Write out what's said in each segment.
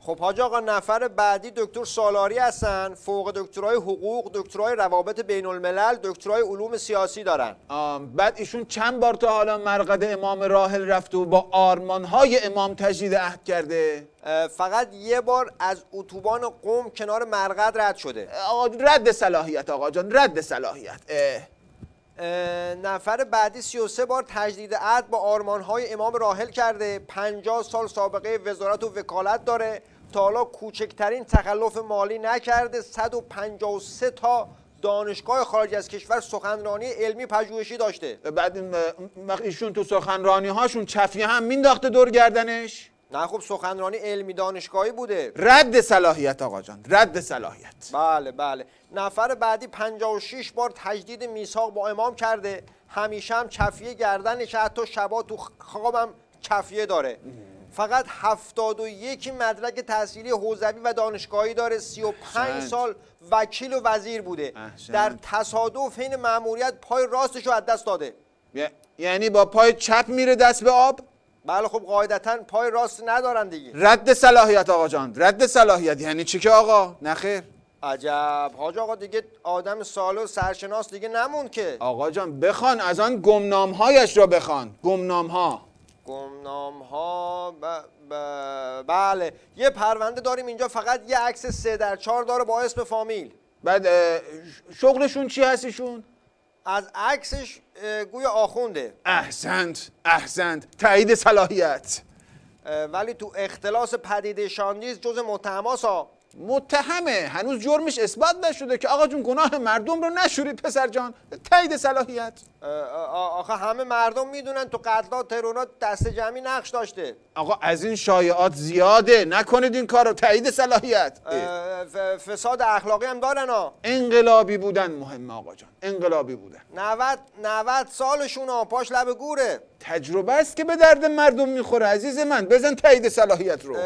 خب حاج آقا نفر بعدی دکتر سالاری هستن، فوق دکترای حقوق، دکترای روابط بین الملل، دکترای علوم سیاسی دارن. بعد ایشون چند بار تا حالا مرقد امام راحل رفته و با آرمانهای امام تجدید عهد کرده؟ فقط یه بار از اتوبان قم کنار مرقد رد شده. آقا رد صلاحیت آقا جان، رد صلاحیت. نفر بعدی 33 بار تجدید عهد با آرمانهای امام راحل کرده، 50 سال سابقه وزارت و وکالت داره، تا حالا کوچکترین تخلف مالی نکرده، 153 تا دانشگاه خارج از کشور سخنرانی علمی پژوهشی داشته. بعد ایشون تو سخنرانی هاشون چفیه هم مینداخته دور گردنش؟ نه خب سخنرانی علمی دانشگاهی بوده. رد صلاحیت آقا جان، رد صلاحیت. بله بله. نفر بعدی 56 بار تجدید میثاق با امام کرده، همیشه هم چفیه گردنش، حتی شبا تو خوابم چفیه داره. فقط 71 مدرک تحصیلی حوزوی و دانشگاهی داره، 35 سال وکیل و وزیر بوده. در تصادف حین مأموریت پای راستش رو از دست داده. یعنی با پای چپ میره دست به آب؟ بله خب قاعدتاً پای راست ندارن دیگه. رد صلاحیت آقا جان، رد صلاحیت. یعنی چی که آقا؟ نخیر. عجب حاج آقا، دیگه آدم سالو سرشناس دیگه نموند که. آقا جان بخوان از آن گمنامهایش را بخوان. گمنامها بله. یه پرونده داریم اینجا، فقط یه عکس 3x4 داره با اسم فامیل. بعد شغلشون چی هستشون؟ از عکسش گویا آخونده. احسنت تایید صلاحیت. ولی تو اختلاس پدیده شاندیز جز متهماسا. متهمه، هنوز جرمش اثبات نشده که آقا جون گناه مردم رو نشورید پسر جان. تایید صلاحیت. آخه همه مردم میدونن تو قتلات ترورات دست جمعی نقش داشته. آقا از این شایعات زیاده، نکنید این کارو. تایید صلاحیت. فساد اخلاقی هم دارن ها. انقلابی بودن مهمه آقا جان، انقلابی بودن. 90 سالشون ها، پاش لب گوره. تجربه است که به درد مردم میخوره عزیز من. بزن تایید صلاحیت رو.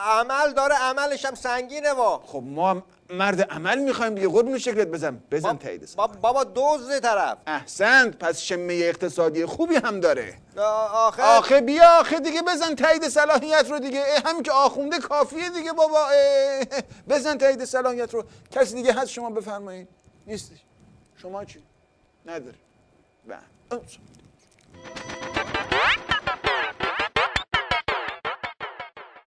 عمل داره، عملش هم سنگینه وا. خب ما مرد عمل میخوایم دیگه، قربون شکلت. بزن تایید صلاحیت. بابا دزد طرف. احسنت، پس شمه اقتصادی خوبی هم داره. آخه بیا آخه دیگه بزن تایید صلاحیت رو دیگه. همین که آخونده کافیه دیگه بابا. بزن تایید صلاحیت رو. کسی دیگه هست شما بفرمایید؟ نیستش. شما چی؟ نداره. بله.